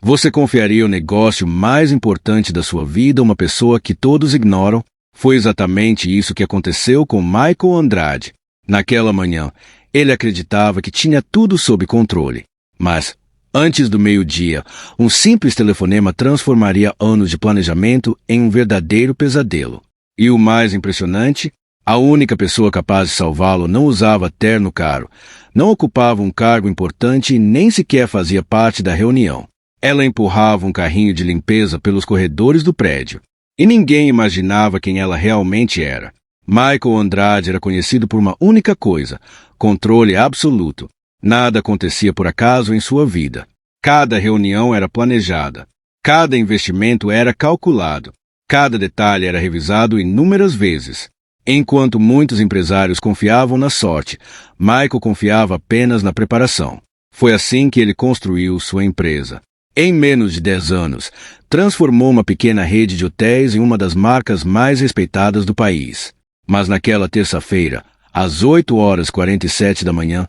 Você confiaria o negócio mais importante da sua vida a uma pessoa que todos ignoram? Foi exatamente isso que aconteceu com Michael Andrade. Naquela manhã, ele acreditava que tinha tudo sob controle. Mas, antes do meio-dia, um simples telefonema transformaria anos de planejamento em um verdadeiro pesadelo. E o mais impressionante, a única pessoa capaz de salvá-lo não usava terno caro, não ocupava um cargo importante e nem sequer fazia parte da reunião. Ela empurrava um carrinho de limpeza pelos corredores do prédio. E ninguém imaginava quem ela realmente era. Michael Andrade era conhecido por uma única coisa: controle absoluto. Nada acontecia por acaso em sua vida. Cada reunião era planejada. Cada investimento era calculado. Cada detalhe era revisado inúmeras vezes. Enquanto muitos empresários confiavam na sorte, Michael confiava apenas na preparação. Foi assim que ele construiu sua empresa. Em menos de 10 anos, transformou uma pequena rede de hotéis em uma das marcas mais respeitadas do país. Mas naquela terça-feira, às 8h47 da manhã,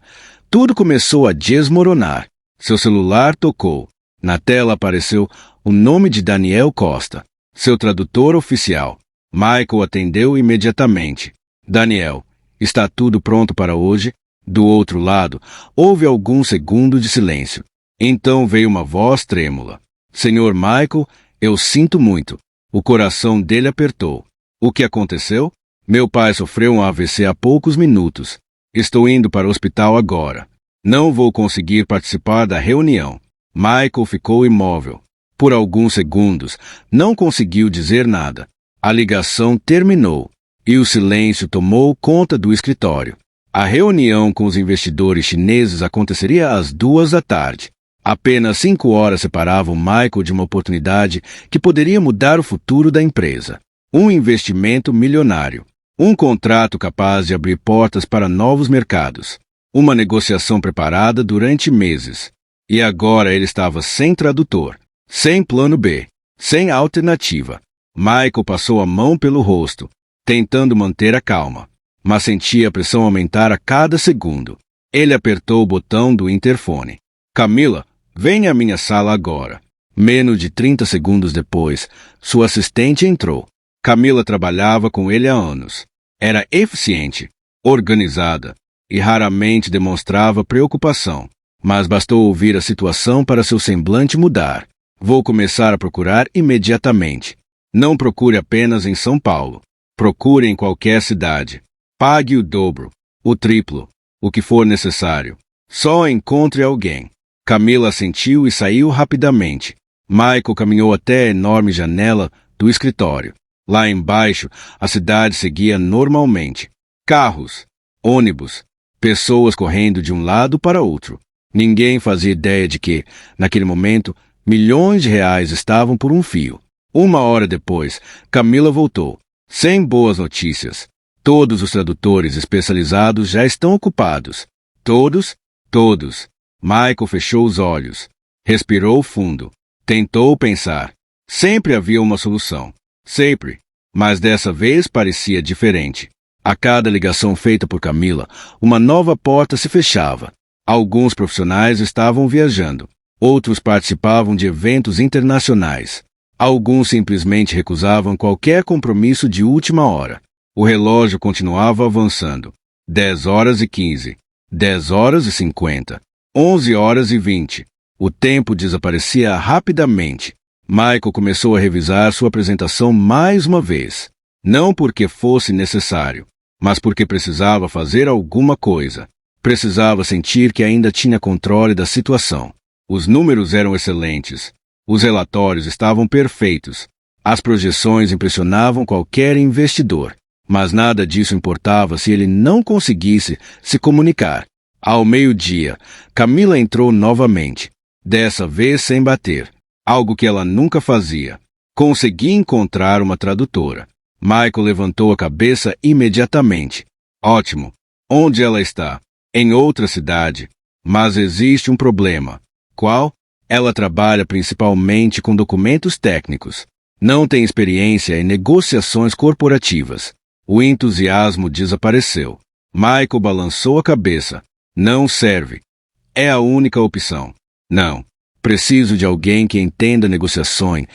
tudo começou a desmoronar. Seu celular tocou. Na tela apareceu o nome de Daniel Costa, seu tradutor oficial. Michael atendeu imediatamente. Daniel, está tudo pronto para hoje? Do outro lado, houve alguns segundos de silêncio. Então veio uma voz trêmula. Senhor Michael, eu sinto muito. O coração dele apertou. O que aconteceu? Meu pai sofreu um AVC há poucos minutos. Estou indo para o hospital agora. Não vou conseguir participar da reunião. Michael ficou imóvel. Por alguns segundos, não conseguiu dizer nada. A ligação terminou e o silêncio tomou conta do escritório. A reunião com os investidores chineses aconteceria às 2h. Apenas 5 horas separavam Michael de uma oportunidade que poderia mudar o futuro da empresa. Um investimento milionário. Um contrato capaz de abrir portas para novos mercados. Uma negociação preparada durante meses. E agora ele estava sem tradutor, sem plano B, sem alternativa. Michael passou a mão pelo rosto, tentando manter a calma, mas sentia a pressão aumentar a cada segundo. Ele apertou o botão do interfone. Camila, venha à minha sala agora. Menos de 30 segundos depois, sua assistente entrou. Camila trabalhava com ele há anos. Era eficiente, organizada e raramente demonstrava preocupação. Mas bastou ouvir a situação para seu semblante mudar. Vou começar a procurar imediatamente. Não procure apenas em São Paulo. Procure em qualquer cidade. Pague o dobro, o triplo, o que for necessário. Só encontre alguém. Camila assentiu e saiu rapidamente. Michael caminhou até a enorme janela do escritório. Lá embaixo, a cidade seguia normalmente. Carros, ônibus, pessoas correndo de um lado para outro. Ninguém fazia ideia de que, naquele momento, milhões de reais estavam por um fio. 1 hora depois, Camila voltou. Sem boas notícias. Todos os tradutores especializados já estão ocupados. Todos. Michael fechou os olhos. Respirou fundo. Tentou pensar. Sempre havia uma solução. Sempre. Mas dessa vez parecia diferente. A cada ligação feita por Camila, uma nova porta se fechava. Alguns profissionais estavam viajando. Outros participavam de eventos internacionais. Alguns simplesmente recusavam qualquer compromisso de última hora. O relógio continuava avançando. 10h15. 10h50. 11h20. O tempo desaparecia rapidamente. Michael começou a revisar sua apresentação mais uma vez. Não porque fosse necessário, mas porque precisava fazer alguma coisa. Precisava sentir que ainda tinha controle da situação. Os números eram excelentes. Os relatórios estavam perfeitos. As projeções impressionavam qualquer investidor. Mas nada disso importava se ele não conseguisse se comunicar. Ao meio-dia, Camila entrou novamente. Dessa vez sem bater. Algo que ela nunca fazia. Consegui encontrar uma tradutora. Michael levantou a cabeça imediatamente. Ótimo. Onde ela está? Em outra cidade. Mas existe um problema. Qual? Ela trabalha principalmente com documentos técnicos. Não tem experiência em negociações corporativas. O entusiasmo desapareceu. Michael balançou a cabeça. Não serve. É a única opção. Não. Preciso de alguém que entenda negociações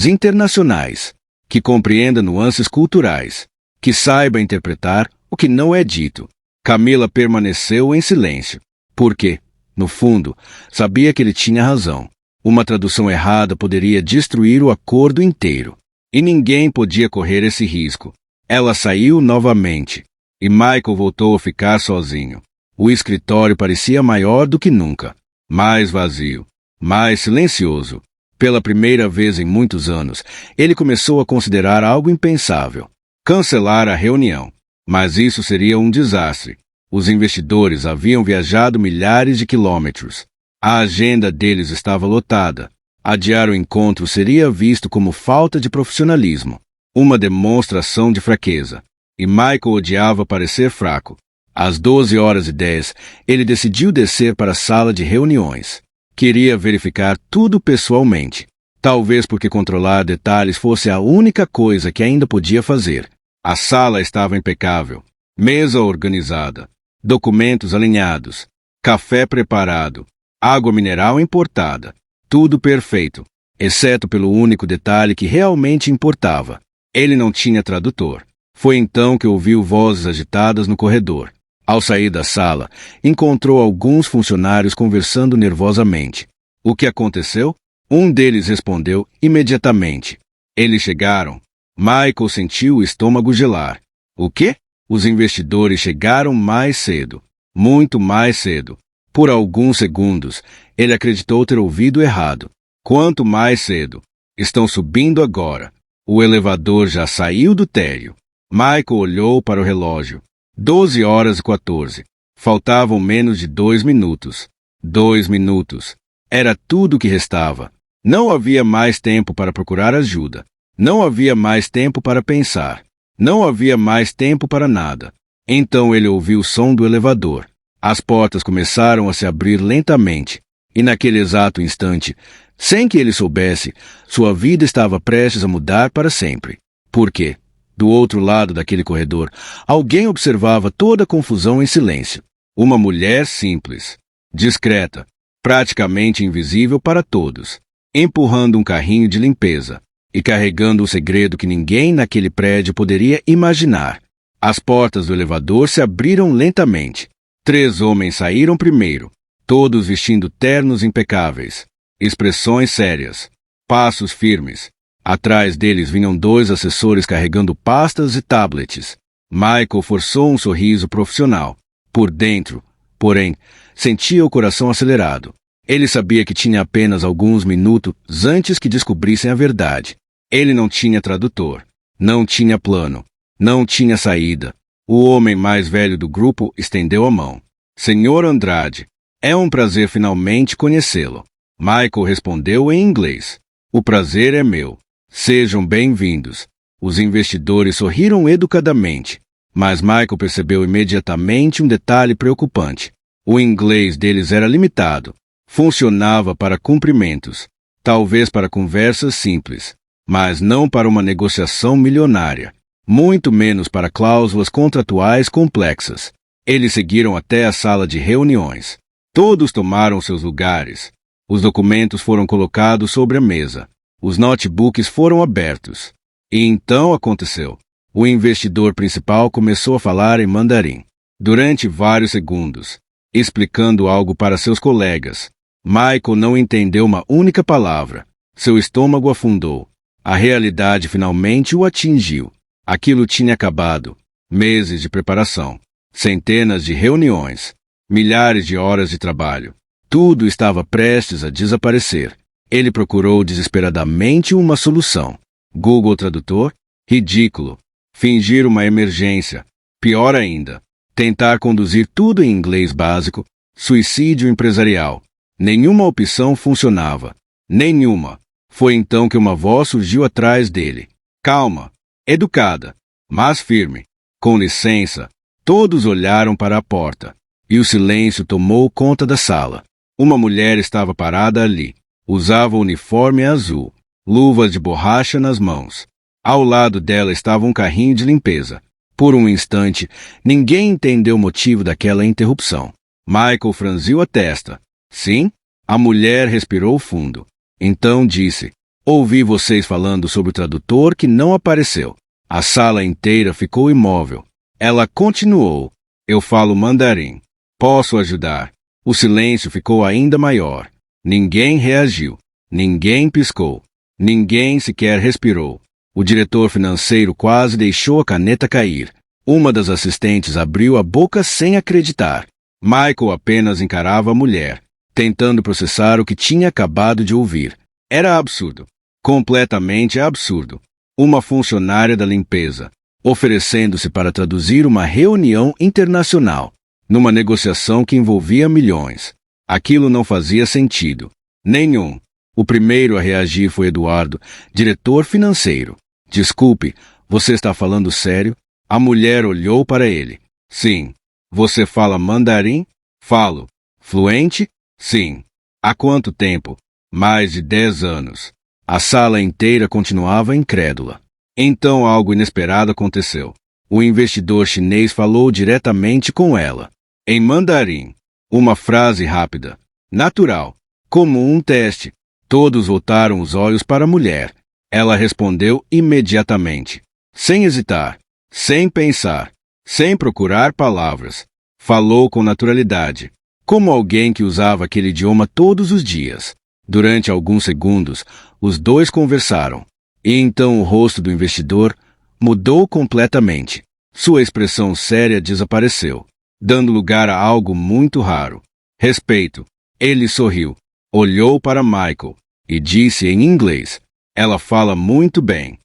internacionais, que compreenda nuances culturais, que saiba interpretar o que não é dito. Camila permaneceu em silêncio, porque, no fundo, sabia que ele tinha razão. Uma tradução errada poderia destruir o acordo inteiro. E ninguém podia correr esse risco. Ela saiu novamente, e Michael voltou a ficar sozinho. O escritório parecia maior do que nunca, mais vazio, mais silencioso. Pela primeira vez em muitos anos, ele começou a considerar algo impensável: cancelar a reunião. Mas isso seria um desastre. Os investidores haviam viajado milhares de quilômetros. A agenda deles estava lotada. Adiar o encontro seria visto como falta de profissionalismo, uma demonstração de fraqueza. E Michael odiava parecer fraco. Às 12h10, ele decidiu descer para a sala de reuniões. Queria verificar tudo pessoalmente. Talvez porque controlar detalhes fosse a única coisa que ainda podia fazer. A sala estava impecável. Mesa organizada. Documentos alinhados. Café preparado. Água mineral importada. Tudo perfeito, exceto pelo único detalhe que realmente importava. Ele não tinha tradutor. Foi então que ouviu vozes agitadas no corredor. Ao sair da sala, encontrou alguns funcionários conversando nervosamente. O que aconteceu? Um deles respondeu imediatamente. Eles chegaram. Michael sentiu o estômago gelar. O quê? Os investidores chegaram mais cedo. Muito mais cedo. Por alguns segundos, ele acreditou ter ouvido errado. Quanto mais cedo. Estão subindo agora. O elevador já saiu do térreo. Michael olhou para o relógio. 12h14. Faltavam menos de 2 minutos. 2 minutos. Era tudo o que restava. Não havia mais tempo para procurar ajuda. Não havia mais tempo para pensar. Não havia mais tempo para nada. Então ele ouviu o som do elevador. As portas começaram a se abrir lentamente. E naquele exato instante, sem que ele soubesse, sua vida estava prestes a mudar para sempre. Por quê? Do outro lado daquele corredor, alguém observava toda a confusão em silêncio. Uma mulher simples, discreta, praticamente invisível para todos, empurrando um carrinho de limpeza e carregando um segredo que ninguém naquele prédio poderia imaginar. As portas do elevador se abriram lentamente. 3 homens saíram primeiro, todos vestindo ternos impecáveis, expressões sérias, passos firmes. Atrás deles vinham 2 assessores carregando pastas e tablets. Michael forçou um sorriso profissional. Por dentro, porém, sentia o coração acelerado. Ele sabia que tinha apenas alguns minutos antes que descobrissem a verdade. Ele não tinha tradutor, não tinha plano, não tinha saída. O homem mais velho do grupo estendeu a mão. Senhor Andrade, é um prazer finalmente conhecê-lo. Michael respondeu em inglês. O prazer é meu. Sejam bem-vindos. Os investidores sorriram educadamente, mas Michael percebeu imediatamente um detalhe preocupante. O inglês deles era limitado. Funcionava para cumprimentos, talvez para conversas simples, mas não para uma negociação milionária, muito menos para cláusulas contratuais complexas. Eles seguiram até a sala de reuniões. Todos tomaram seus lugares. Os documentos foram colocados sobre a mesa. Os notebooks foram abertos. E então aconteceu. O investidor principal começou a falar em mandarim, durante vários segundos, explicando algo para seus colegas. Michael não entendeu uma única palavra. Seu estômago afundou. A realidade finalmente o atingiu. Aquilo tinha acabado. Meses de preparação. Centenas de reuniões. Milhares de horas de trabalho. Tudo estava prestes a desaparecer. Ele procurou desesperadamente uma solução. Google Tradutor? Ridículo. Fingir uma emergência. Pior ainda. Tentar conduzir tudo em inglês básico. Suicídio empresarial. Nenhuma opção funcionava. Nenhuma. Foi então que uma voz surgiu atrás dele. Calma. Educada. Mas firme. Com licença. Todos olharam para a porta. E o silêncio tomou conta da sala. Uma mulher estava parada ali. Usava uniforme azul, luvas de borracha nas mãos. Ao lado dela estava um carrinho de limpeza. Por um instante, ninguém entendeu o motivo daquela interrupção. Michael franziu a testa. Sim? A mulher respirou fundo. Então disse: ouvi vocês falando sobre o tradutor que não apareceu. A sala inteira ficou imóvel. Ela continuou: eu falo mandarim. Posso ajudar? O silêncio ficou ainda maior. Ninguém reagiu. Ninguém piscou. Ninguém sequer respirou. O diretor financeiro quase deixou a caneta cair. Uma das assistentes abriu a boca sem acreditar. Michael apenas encarava a mulher, tentando processar o que tinha acabado de ouvir. Era absurdo. Completamente absurdo. Uma funcionária da limpeza, oferecendo-se para traduzir uma reunião internacional, numa negociação que envolvia milhões. Aquilo não fazia sentido. Nenhum. O primeiro a reagir foi Eduardo, diretor financeiro. Desculpe, você está falando sério? A mulher olhou para ele. Sim. Você fala mandarim? Falo. Fluente? Sim. Há quanto tempo? Mais de 10 anos. A sala inteira continuava incrédula. Então algo inesperado aconteceu. O investidor chinês falou diretamente com ela. Em mandarim. Uma frase rápida. Natural. Como um teste. Todos voltaram os olhos para a mulher. Ela respondeu imediatamente. Sem hesitar. Sem pensar. Sem procurar palavras. Falou com naturalidade. Como alguém que usava aquele idioma todos os dias. Durante alguns segundos, os dois conversaram. E então o rosto do investidor mudou completamente. Sua expressão séria desapareceu, dando lugar a algo muito raro. Respeito. Ele sorriu, olhou para Michael e disse em inglês: ela fala muito bem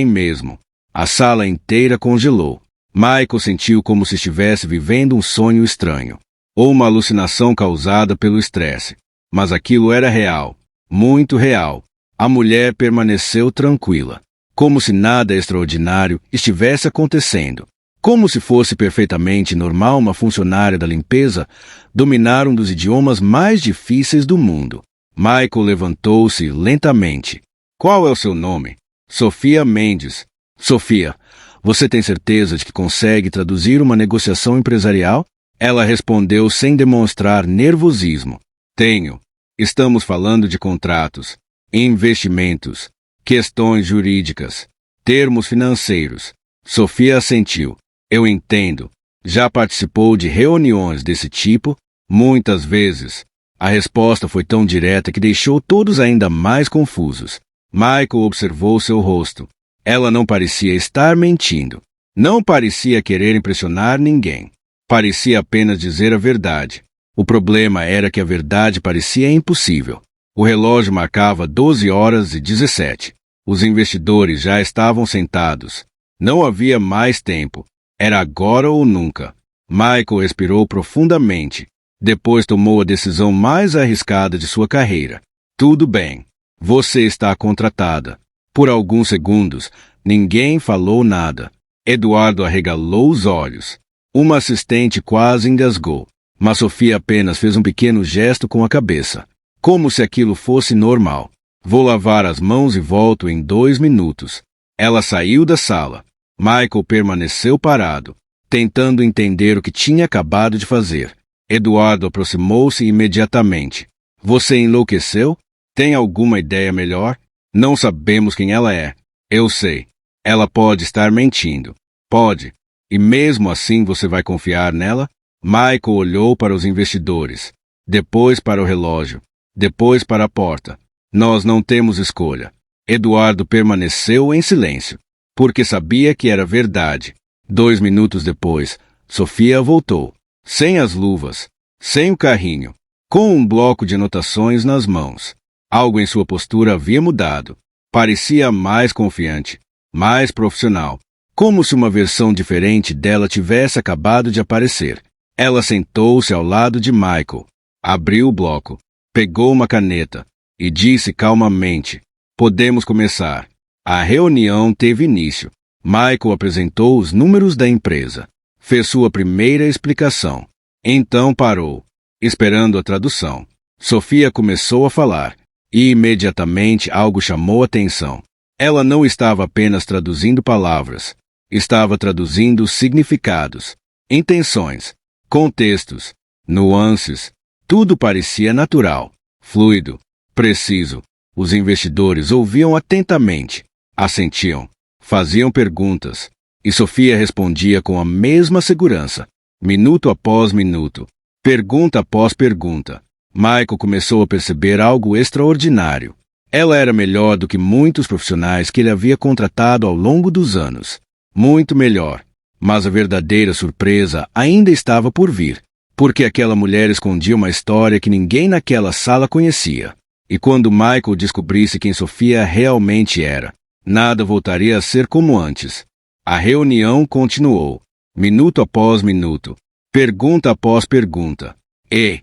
mesmo. A sala inteira congelou. Michael sentiu como se estivesse vivendo um sonho estranho, ou uma alucinação causada pelo estresse. Mas aquilo era real, muito real. A mulher permaneceu tranquila, como se nada extraordinário estivesse acontecendo. Como se fosse perfeitamente normal uma funcionária da limpeza dominar um dos idiomas mais difíceis do mundo. Michael levantou-se lentamente. Qual é o seu nome? Sofia Mendes. Sofia, você tem certeza de que consegue traduzir uma negociação empresarial? Ela respondeu sem demonstrar nervosismo. Tenho. Estamos falando de contratos, investimentos, questões jurídicas, termos financeiros. Sofia assentiu. Eu entendo. Já participou de reuniões desse tipo? Muitas vezes. A resposta foi tão direta que deixou todos ainda mais confusos. Michael observou seu rosto. Ela não parecia estar mentindo. Não parecia querer impressionar ninguém. Parecia apenas dizer a verdade. O problema era que a verdade parecia impossível. O relógio marcava 12h17. Os investidores já estavam sentados. Não havia mais tempo. Era agora ou nunca. Michael respirou profundamente. Depois tomou a decisão mais arriscada de sua carreira. Tudo bem. Você está contratada. Por alguns segundos, ninguém falou nada. Eduardo arregalou os olhos. Uma assistente quase engasgou. Mas Sofia apenas fez um pequeno gesto com a cabeça, como se aquilo fosse normal. Vou lavar as mãos e volto em 2 minutos. Ela saiu da sala. Michael permaneceu parado, tentando entender o que tinha acabado de fazer. Eduardo aproximou-se imediatamente. Você enlouqueceu? Tem alguma ideia melhor? Não sabemos quem ela é. Eu sei. Ela pode estar mentindo. Pode. E mesmo assim você vai confiar nela? Michael olhou para os investidores, depois para o relógio, depois para a porta. Nós não temos escolha. Eduardo permaneceu em silêncio, porque sabia que era verdade. 2 minutos depois, Sofia voltou, sem as luvas, sem o carrinho, com um bloco de anotações nas mãos. Algo em sua postura havia mudado. Parecia mais confiante, mais profissional, como se uma versão diferente dela tivesse acabado de aparecer. Ela sentou-se ao lado de Michael, abriu o bloco, pegou uma caneta e disse calmamente: podemos começar. A reunião teve início. Michael apresentou os números da empresa. Fez sua primeira explicação. Então parou, esperando a tradução. Sofia começou a falar, e imediatamente algo chamou a atenção. Ela não estava apenas traduzindo palavras, estava traduzindo significados, intenções, contextos, nuances, Tudo parecia natural, fluido, preciso. Os investidores ouviam atentamente, assentiam, faziam perguntas, e Sofia respondia com a mesma segurança, minuto após minuto, pergunta após pergunta. Michael começou a perceber algo extraordinário. Ela era melhor do que muitos profissionais que ele havia contratado ao longo dos anos. Muito melhor. Mas a verdadeira surpresa ainda estava por vir, porque aquela mulher escondia uma história que ninguém naquela sala conhecia. E quando Michael descobrisse quem Sofia realmente era, nada voltaria a ser como antes. A reunião continuou, minuto após minuto, pergunta após pergunta. E,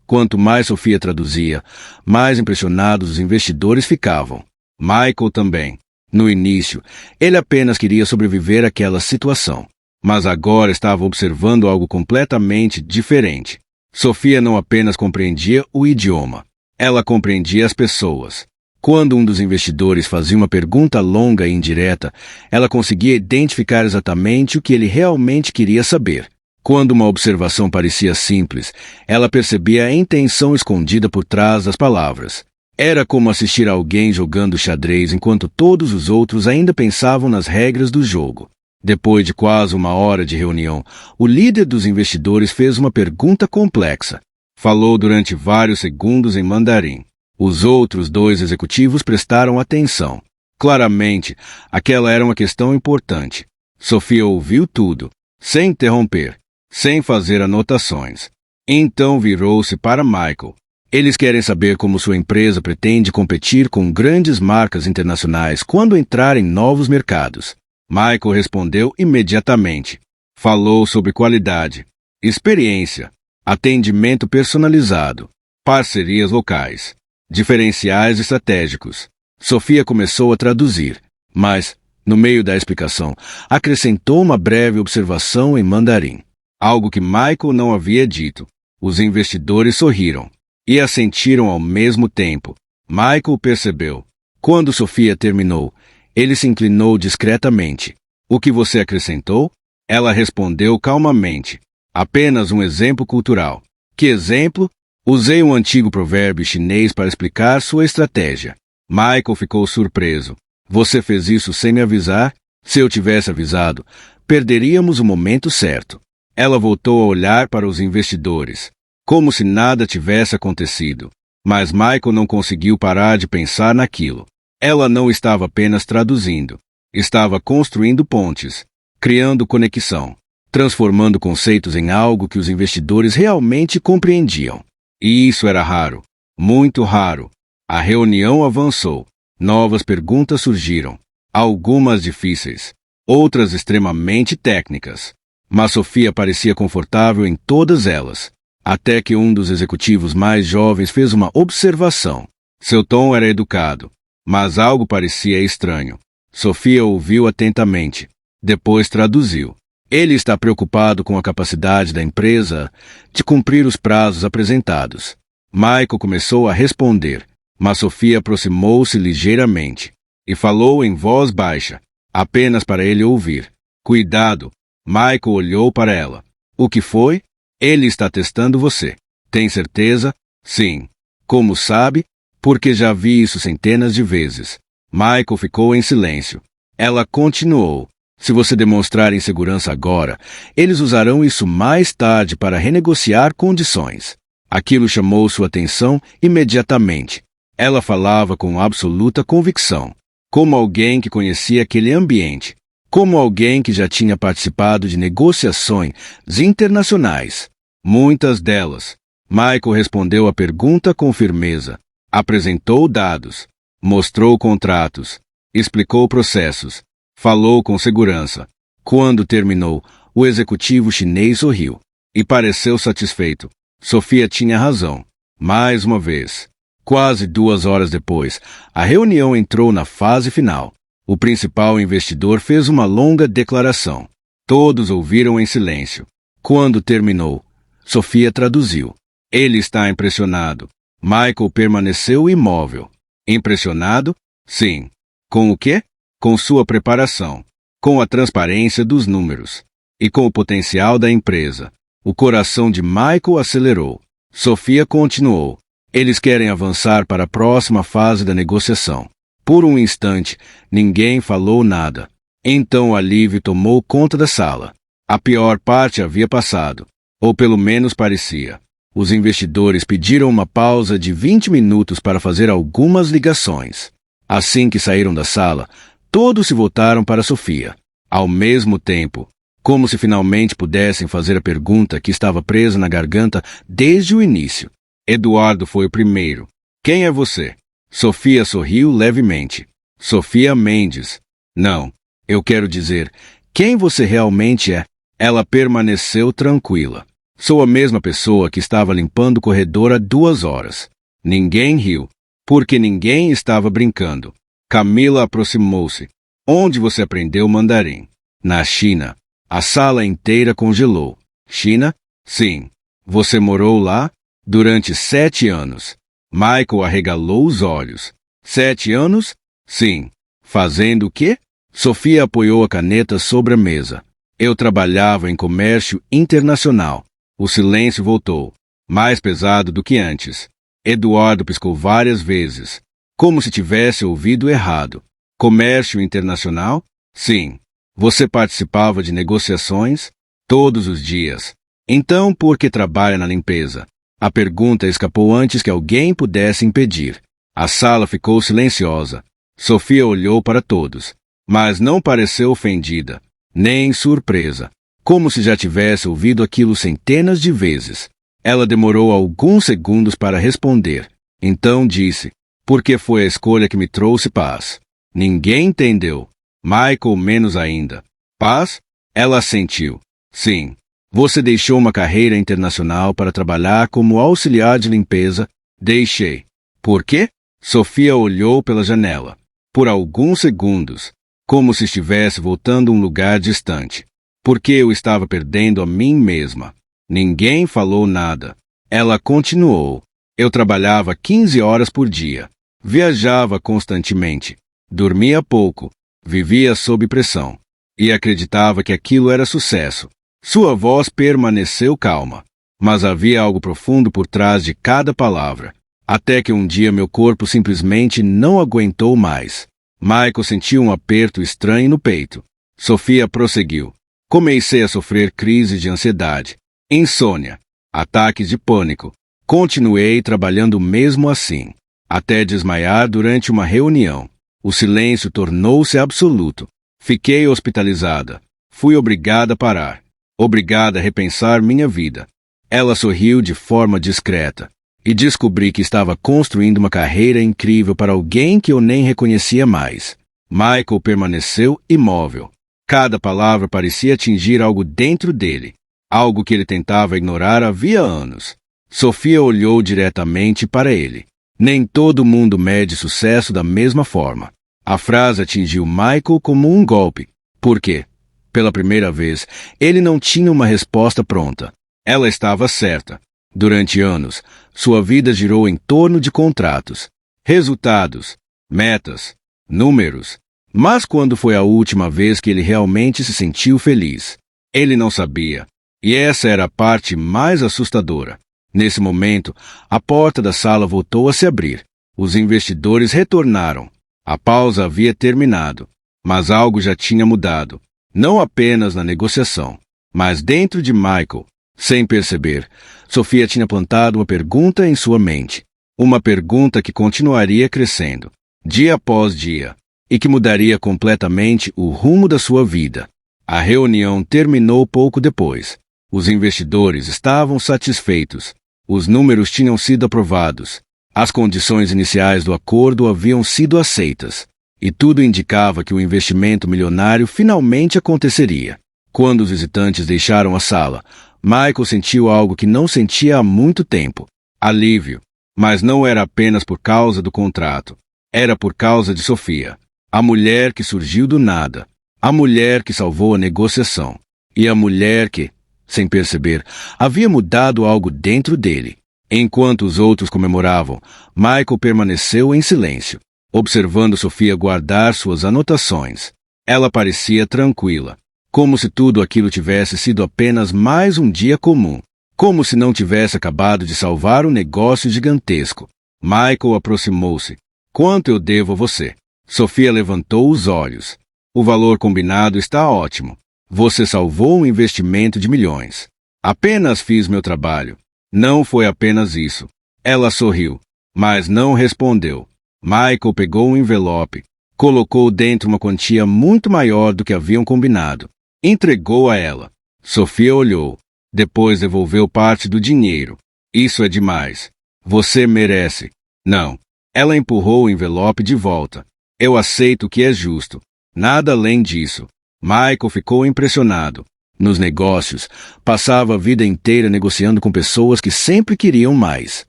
quanto mais Sofia traduzia, mais impressionados os investidores ficavam. Michael também. No início, ele apenas queria sobreviver àquela situação. Mas agora estava observando algo completamente diferente. Sofia não apenas compreendia o idioma, ela compreendia as pessoas. Quando um dos investidores fazia uma pergunta longa e indireta, ela conseguia identificar exatamente o que ele realmente queria saber. Quando uma observação parecia simples, ela percebia a intenção escondida por trás das palavras. Era como assistir a alguém jogando xadrez enquanto todos os outros ainda pensavam nas regras do jogo. Depois de quase uma hora de reunião, o líder dos investidores fez uma pergunta complexa. Falou durante vários segundos em mandarim. Os outros dois executivos prestaram atenção. Claramente, aquela era uma questão importante. Sofia ouviu tudo, sem interromper, sem fazer anotações. Então virou-se para Michael. Eles querem saber como sua empresa pretende competir com grandes marcas internacionais quando entrar em novos mercados. Michael respondeu imediatamente. Falou sobre qualidade, experiência, atendimento personalizado, parcerias locais, diferenciais estratégicos. Sofia começou a traduzir, mas, no meio da explicação, acrescentou uma breve observação em mandarim. Algo que Michael não havia dito. Os investidores sorriram e assentiram ao mesmo tempo. Michael percebeu. Quando Sofia terminou, ele se inclinou discretamente. O que você acrescentou? Ela respondeu calmamente. Apenas um exemplo cultural. Que exemplo? Usei um antigo provérbio chinês para explicar sua estratégia. Michael ficou surpreso. Você fez isso sem me avisar? Se eu tivesse avisado, perderíamos o momento certo. Ela voltou a olhar para os investidores, como se nada tivesse acontecido. Mas Michael não conseguiu parar de pensar naquilo. Ela não estava apenas traduzindo. Estava construindo pontes, criando conexão, transformando conceitos em algo que os investidores realmente compreendiam. E isso era raro, muito raro. A reunião avançou. Novas perguntas surgiram, algumas difíceis, outras extremamente técnicas. Mas Sofia parecia confortável em todas elas, até que um dos executivos mais jovens fez uma observação. Seu tom era educado, mas algo parecia estranho. Sofia ouviu atentamente. Depois traduziu. Ele está preocupado com a capacidade da empresa de cumprir os prazos apresentados. Michael começou a responder, mas Sofia aproximou-se ligeiramente e falou em voz baixa, apenas para ele ouvir. Cuidado! Michael olhou para ela. O que foi? Ele está testando você. Tem certeza? Sim. Como sabe? Porque já vi isso centenas de vezes. Michael ficou em silêncio. Ela continuou. Se você demonstrar insegurança agora, eles usarão isso mais tarde para renegociar condições. Aquilo chamou sua atenção imediatamente. Ela falava com absoluta convicção, como alguém que conhecia aquele ambiente, como alguém que já tinha participado de negociações internacionais. Muitas delas. Michael respondeu à pergunta com firmeza. Apresentou dados, mostrou contratos, explicou processos, falou com segurança. Quando terminou, o executivo chinês sorriu e pareceu satisfeito. Sofia tinha razão. Mais uma vez. Quase 2 horas depois, a reunião entrou na fase final. O principal investidor fez uma longa declaração. Todos ouviram em silêncio. Quando terminou, Sofia traduziu. Ele está impressionado. Michael permaneceu imóvel. Impressionado? Sim. Com o quê? Com sua preparação, com a transparência dos números e com o potencial da empresa. O coração de Michael acelerou. Sofia continuou. Eles querem avançar para a próxima fase da negociação. Por um instante, ninguém falou nada. Então o alívio tomou conta da sala. A pior parte havia passado, ou pelo menos parecia. Os investidores pediram uma pausa de 20 minutos para fazer algumas ligações. Assim que saíram da sala, todos se voltaram para Sofia. Ao mesmo tempo, como se finalmente pudessem fazer a pergunta que estava presa na garganta desde o início. Eduardo foi o primeiro. Quem é você? Sofia sorriu levemente. Sofia Mendes. Não, eu quero dizer, quem você realmente é? Ela permaneceu tranquila. Sou a mesma pessoa que estava limpando o corredor há 2 horas. Ninguém riu, porque ninguém estava brincando. Camila aproximou-se. Onde você aprendeu mandarim? Na China. A sala inteira congelou. China? Sim. Você morou lá? Durante 7 anos. Michael arregalou os olhos. 7 anos? Sim. Fazendo o quê? Sofia apoiou a caneta sobre a mesa. Eu trabalhava em comércio internacional. O silêncio voltou, mais pesado do que antes. Eduardo piscou várias vezes, como se tivesse ouvido errado. Comércio internacional? Sim. Você participava de negociações? Todos os dias. Então, por que trabalha na limpeza? A pergunta escapou antes que alguém pudesse impedir. A sala ficou silenciosa. Sofia olhou para todos, mas não pareceu ofendida, nem surpresa, como se já tivesse ouvido aquilo centenas de vezes. Ela demorou alguns segundos para responder. Então disse, porque foi a escolha que me trouxe paz. Ninguém entendeu. Michael menos ainda. Paz? Ela assentiu. Sim. Você deixou uma carreira internacional para trabalhar como auxiliar de limpeza? Deixei. Por quê? Sofia olhou pela janela. Por alguns segundos, como se estivesse voltando a um lugar distante. Porque eu estava perdendo a mim mesma. Ninguém falou nada. Ela continuou. Eu trabalhava 15 horas por dia. Viajava constantemente. Dormia pouco. Vivia sob pressão. E acreditava que aquilo era sucesso. Sua voz permaneceu calma. Mas havia algo profundo por trás de cada palavra. Até que um dia meu corpo simplesmente não aguentou mais. Michael sentiu um aperto estranho no peito. Sofia prosseguiu. Comecei a sofrer crises de ansiedade, insônia, ataques de pânico. Continuei trabalhando mesmo assim, até desmaiar durante uma reunião. O silêncio tornou-se absoluto. Fiquei hospitalizada. Fui obrigada a parar. Obrigada a repensar minha vida. Ela sorriu de forma discreta. E descobri que estava construindo uma carreira incrível para alguém que eu nem reconhecia mais. Michael permaneceu imóvel. Cada palavra parecia atingir algo dentro dele, algo que ele tentava ignorar havia anos. Sofia olhou diretamente para ele. Nem todo mundo mede sucesso da mesma forma. A frase atingiu Michael como um golpe. Por quê? Pela primeira vez, ele não tinha uma resposta pronta. Ela estava certa. Durante anos, sua vida girou em torno de contratos, resultados, metas, números. Mas quando foi a última vez que ele realmente se sentiu feliz? Ele não sabia. E essa era a parte mais assustadora. Nesse momento, a porta da sala voltou a se abrir. Os investidores retornaram. A pausa havia terminado, mas algo já tinha mudado. Não apenas na negociação, mas dentro de Michael. Sem perceber, Sofia tinha plantado uma pergunta em sua mente. Uma pergunta que continuaria crescendo, dia após dia, e que mudaria completamente o rumo da sua vida. A reunião terminou pouco depois. Os investidores estavam satisfeitos. Os números tinham sido aprovados. As condições iniciais do acordo haviam sido aceitas. E tudo indicava que o investimento milionário finalmente aconteceria. Quando os visitantes deixaram a sala, Michael sentiu algo que não sentia há muito tempo. Alívio. Mas não era apenas por causa do contrato. Era por causa de Sofia. A mulher que surgiu do nada. A mulher que salvou a negociação. E a mulher que, sem perceber, havia mudado algo dentro dele. Enquanto os outros comemoravam, Michael permaneceu em silêncio, observando Sofia guardar suas anotações. Ela parecia tranquila, como se tudo aquilo tivesse sido apenas mais um dia comum. como se não tivesse acabado de salvar um negócio gigantesco. Michael aproximou-se. Quanto eu devo a você? Sofia levantou os olhos. O valor combinado está ótimo. Você salvou um investimento de milhões. Apenas fiz meu trabalho. Não foi apenas isso. Ela sorriu, mas não respondeu. Michael pegou um envelope, colocou dentro uma quantia muito maior do que haviam combinado. Entregou a ela. Sofia olhou. Depois devolveu parte do dinheiro. Isso é demais. Você merece. Não. Ela empurrou o envelope de volta. Eu aceito que é justo. Nada além disso. Michael ficou impressionado. Nos negócios, passava a vida inteira negociando com pessoas que sempre queriam mais.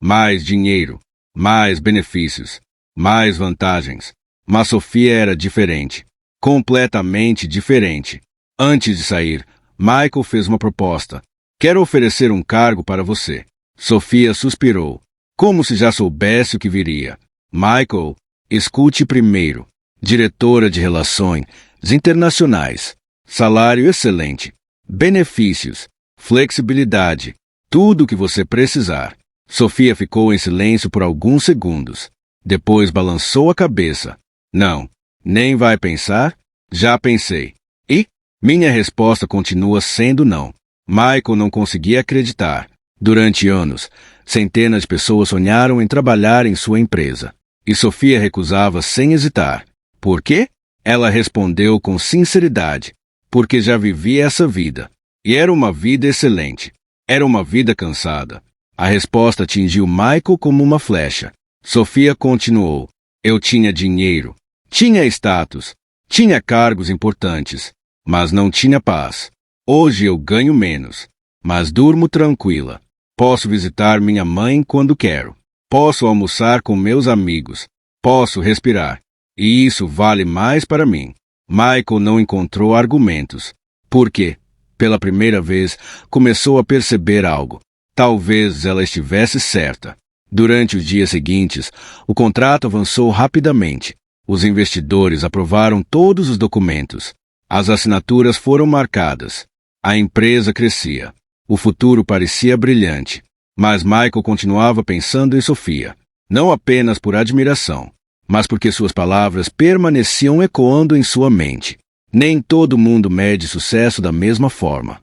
Mais dinheiro, mais benefícios, mais vantagens. Mas Sofia era diferente. Completamente diferente. Antes de sair, Michael fez uma proposta. Quero oferecer um cargo para você. Sofia suspirou, como se já soubesse o que viria. Michael, escute primeiro. Diretora de Relações Internacionais. Salário excelente. Benefícios. Flexibilidade. Tudo o que você precisar. Sofia ficou em silêncio por alguns segundos. Depois balançou a cabeça. Não. Nem vai pensar? Já pensei. E? Minha resposta continua sendo não. Michael não conseguia acreditar. Durante anos, centenas de pessoas sonharam em trabalhar em sua empresa. E Sofia recusava sem hesitar. Por quê? Ela respondeu com sinceridade. Porque já vivia essa vida. E era uma vida excelente. Era uma vida cansada. A resposta atingiu Michael como uma flecha. Sofia continuou. Eu tinha dinheiro. Tinha status. Tinha cargos importantes. Mas não tinha paz. Hoje eu ganho menos. Mas durmo tranquila. Posso visitar minha mãe quando quero. Posso almoçar com meus amigos. Posso respirar. E isso vale mais para mim. Michael não encontrou argumentos. Por quê? Pela primeira vez, começou a perceber algo. Talvez ela estivesse certa. Durante os dias seguintes, o contrato avançou rapidamente. Os investidores aprovaram todos os documentos. As assinaturas foram marcadas. A empresa crescia. O futuro parecia brilhante. Mas Michael continuava pensando em Sofia. Não apenas por admiração, mas porque suas palavras permaneciam ecoando em sua mente. Nem todo mundo mede sucesso da mesma forma.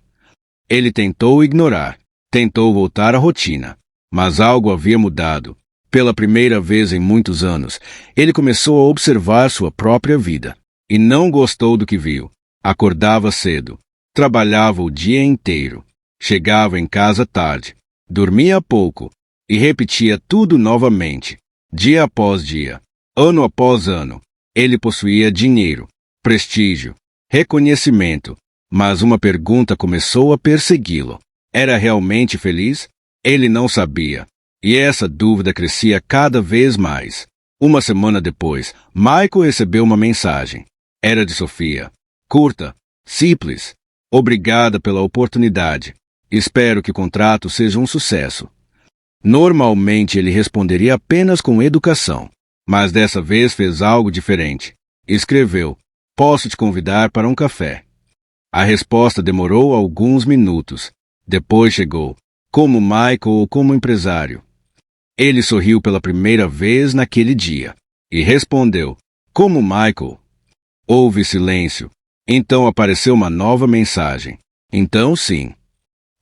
Ele tentou ignorar, tentou voltar à rotina, mas algo havia mudado. Pela primeira vez em muitos anos, ele começou a observar sua própria vida. E não gostou do que viu. Acordava cedo, trabalhava o dia inteiro, chegava em casa tarde, dormia pouco e repetia tudo novamente, dia após dia. Ano após ano, ele possuía dinheiro, prestígio, reconhecimento, mas uma pergunta começou a persegui-lo. Era realmente feliz? Ele não sabia. E essa dúvida crescia cada vez mais. Uma semana depois, Michael recebeu uma mensagem. Era de Sofia. Curta, simples. Obrigada pela oportunidade. Espero que o contrato seja um sucesso. Normalmente ele responderia apenas com educação. Mas dessa vez fez algo diferente. Escreveu: posso te convidar para um café. A resposta demorou alguns minutos. Depois chegou: como Michael ou como empresário. Ele sorriu pela primeira vez naquele dia. E respondeu: como Michael. Houve silêncio. Então apareceu uma nova mensagem. Então sim.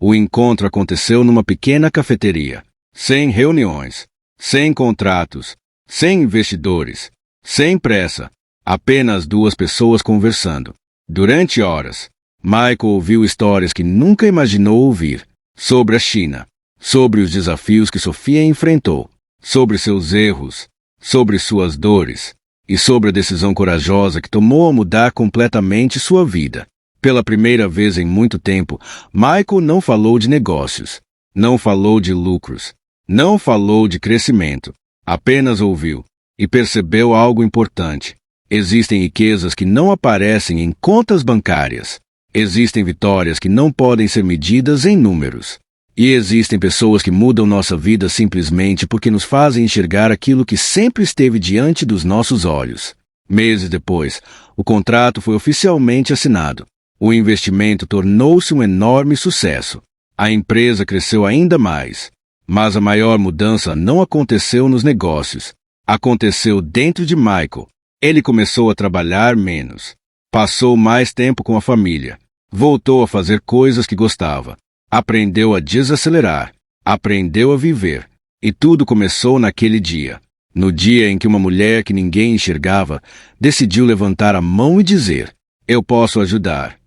O encontro aconteceu numa pequena cafeteria. Sem reuniões. Sem contratos. Sem investidores, sem pressa, apenas duas pessoas conversando. Durante horas, Michael ouviu histórias que nunca imaginou ouvir, sobre a China, sobre os desafios que Sofia enfrentou, sobre seus erros, sobre suas dores, e sobre a decisão corajosa que tomou ao mudar completamente sua vida. Pela primeira vez em muito tempo, Michael não falou de negócios, não falou de lucros, não falou de crescimento. Apenas ouviu e percebeu algo importante. Existem riquezas que não aparecem em contas bancárias. Existem vitórias que não podem ser medidas em números. E existem pessoas que mudam nossa vida simplesmente porque nos fazem enxergar aquilo que sempre esteve diante dos nossos olhos. Meses depois, o contrato foi oficialmente assinado. O investimento tornou-se um enorme sucesso. A empresa cresceu ainda mais. Mas a maior mudança não aconteceu nos negócios. Aconteceu dentro de Michael. Ele começou a trabalhar menos. Passou mais tempo com a família. Voltou a fazer coisas que gostava. Aprendeu a desacelerar. Aprendeu a viver. E tudo começou naquele dia. No dia em que uma mulher que ninguém enxergava decidiu levantar a mão e dizer: "Eu posso ajudar."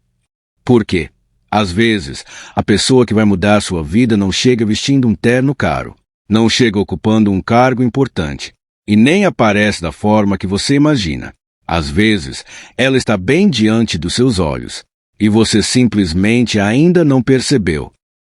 Por quê? Às vezes, a pessoa que vai mudar sua vida não chega vestindo um terno caro, não chega ocupando um cargo importante, e nem aparece da forma que você imagina. Às vezes, ela está bem diante dos seus olhos, e você simplesmente ainda não percebeu.